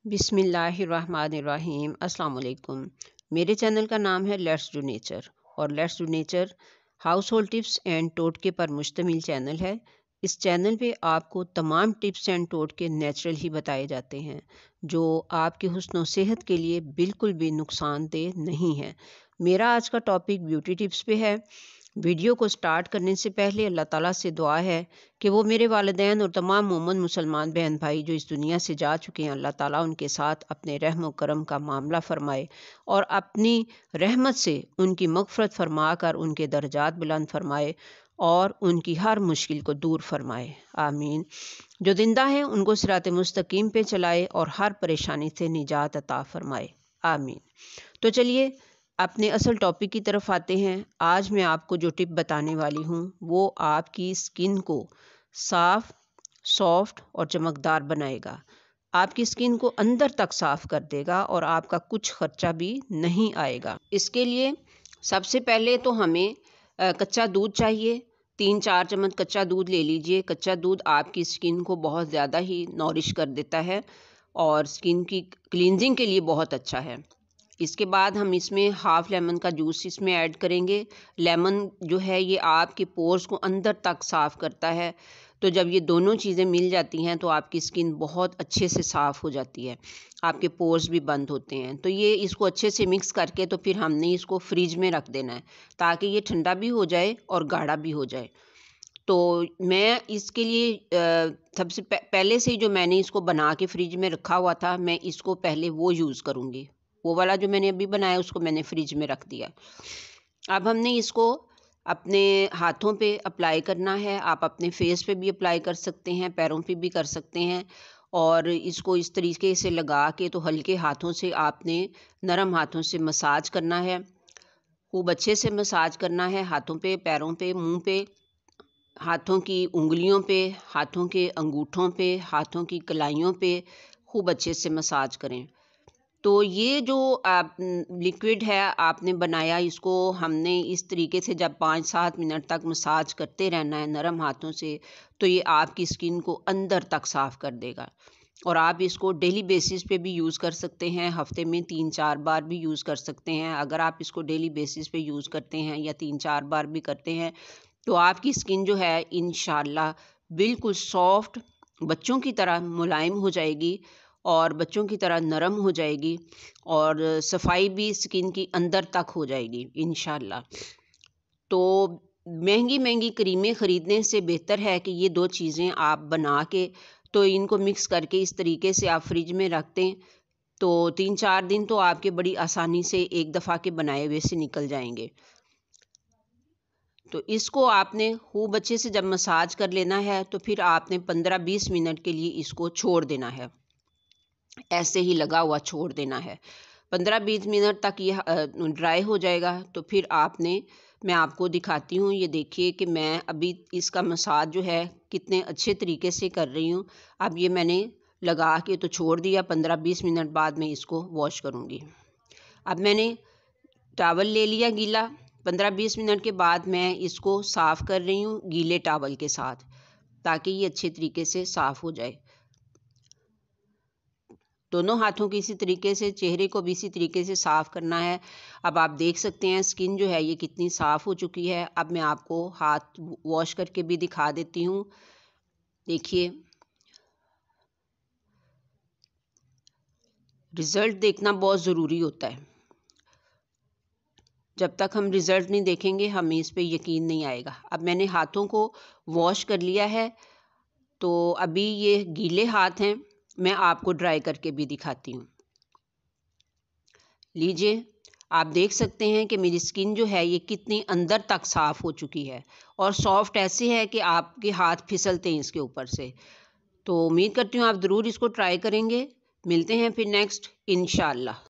बिस्मिल्लाहिर्रहमानिर्रहीम। अस्सलाम वालेकुम। मेरे चैनल का नाम है लेट्स डू नेचर और let's do nature household tips and टोटके पर मुश्तमिल चैनल है। इस चैनल पे आपको तमाम टिप्स एंड टोटके नेचुरल ही बताए जाते हैं जो आपके हुस्न और सेहत के लिए बिल्कुल भी नुकसानदेह नहीं है। मेरा आज का टॉपिक ब्यूटी टिप्स पे है। वीडियो को स्टार्ट करने से पहले अल्लाह ताला से दुआ है कि वो मेरे वालिदैन और तमाम मोमिन मुसलमान बहन भाई जो इस दुनिया से जा चुके हैं, अल्लाह ताला उनके साथ अपने रहम व करम का मामला फ़रमाए और अपनी रहमत से उनकी मग़फ़रत फरमा कर उनके दर्जात बुलंद फरमाए और उनकी हर मुश्किल को दूर फरमाए। आमीन। जो जिंदा हैं उनको सिरात मुस्तकीम पे चलाए और हर परेशानी से निजात अता फरमाए। आमीन। तो चलिए अपने असल टॉपिक की तरफ आते हैं। आज मैं आपको जो टिप बताने वाली हूँ वो आपकी स्किन को साफ़, सॉफ्ट और चमकदार बनाएगा। आपकी स्किन को अंदर तक साफ़ कर देगा और आपका कुछ खर्चा भी नहीं आएगा। इसके लिए सबसे पहले तो हमें कच्चा दूध चाहिए। 3-4 चम्मच कच्चा दूध ले लीजिए। कच्चा दूध आपकी स्किन को बहुत ज़्यादा ही नॉरिश कर देता है और स्किन की क्लींजिंग के लिए बहुत अच्छा है। इसके बाद हम इसमें हाफ़ लेमन का जूस इसमें ऐड करेंगे। लेमन जो है ये आपके पोर्स को अंदर तक साफ़ करता है। तो जब ये दोनों चीज़ें मिल जाती हैं तो आपकी स्किन बहुत अच्छे से साफ़ हो जाती है, आपके पोर्स भी बंद होते हैं। तो ये इसको अच्छे से मिक्स करके तो फिर हमने इसको फ्रिज में रख देना है ताकि ये ठंडा भी हो जाए और गाढ़ा भी हो जाए। तो मैं इसके लिए सबसे पहले से जो मैंने इसको बना के फ्रिज में रखा हुआ था, मैं इसको पहले वो यूज़ करूँगी। वो वाला जो मैंने अभी बनाया उसको मैंने फ्रिज में रख दिया। अब हमने इसको अपने हाथों पे अप्लाई करना है। आप अपने फेस पे भी अप्लाई कर सकते हैं, पैरों पे भी कर सकते हैं और इसको इस तरीके से लगा के तो हल्के हाथों से आपने नरम हाथों से मसाज करना है। खूब अच्छे से मसाज करना है हाथों पे, पैरों पे, मुँह पे, हाथों की उंगलियों पे, हाथों के अंगूठों पे, हाथों की कलाइयों पे खूब अच्छे से मसाज करें। तो ये जो आप लिक्विड है आपने बनाया, इसको हमने इस तरीके से जब 5-7 मिनट तक मसाज करते रहना है नरम हाथों से, तो ये आपकी स्किन को अंदर तक साफ़ कर देगा। और आप इसको डेली बेसिस पे भी यूज़ कर सकते हैं, हफ़्ते में 3-4 बार भी यूज़ कर सकते हैं। अगर आप इसको डेली बेसिस पे यूज़ करते हैं या 3-4 बार भी करते हैं तो आपकी स्किन जो है इंशाल्लाह बिल्कुल सॉफ्ट, बच्चों की तरह मुलायम हो जाएगी और बच्चों की तरह नरम हो जाएगी और सफाई भी स्किन की अंदर तक हो जाएगी इंशाल्लाह। तो महंगी क्रीमें ख़रीदने से बेहतर है कि ये 2 चीज़ें आप बना के तो इनको मिक्स करके इस तरीके से आप फ्रिज में रख दें तो 3-4 दिन तो आपके बड़ी आसानी से एक दफ़ा के बनाए हुए से निकल जाएंगे। तो इसको आपने खूब अच्छे से जब मसाज कर लेना है तो फिर आपने 15-20 मिनट के लिए इसको छोड़ देना है, ऐसे ही लगा हुआ छोड़ देना है। 15-20 मिनट तक ये ड्राई हो जाएगा तो फिर आपने, मैं आपको दिखाती हूँ, ये देखिए कि मैं अभी इसका मसाज जो है कितने अच्छे तरीके से कर रही हूँ। अब ये मैंने लगा के तो छोड़ दिया, 15-20 मिनट बाद मैं इसको वॉश करूँगी। अब मैंने टॉवल ले लिया गीला, 15-20 मिनट के बाद मैं इसको साफ़ कर रही हूँ गीले टॉवल के साथ ताकि ये अच्छे तरीके से साफ़ हो जाए। दोनों हाथों की इसी तरीके से, चेहरे को भी इसी तरीके से साफ़ करना है। अब आप देख सकते हैं स्किन जो है ये कितनी साफ़ हो चुकी है। अब मैं आपको हाथ वॉश करके भी दिखा देती हूँ। देखिए, रिज़ल्ट देखना बहुत ज़रूरी होता है। जब तक हम रिज़ल्ट नहीं देखेंगे हमें इस पे यकीन नहीं आएगा। अब मैंने हाथों को वॉश कर लिया है तो अभी ये गीले हाथ हैं, मैं आपको ड्राई करके भी दिखाती हूँ। लीजिए, आप देख सकते हैं कि मेरी स्किन जो है ये कितनी अंदर तक साफ़ हो चुकी है और सॉफ्ट ऐसी है कि आपके हाथ फिसलते हैं इसके ऊपर से। तो उम्मीद करती हूँ आप ज़रूर इसको ट्राई करेंगे। मिलते हैं फिर नेक्स्ट इंशाल्लाह।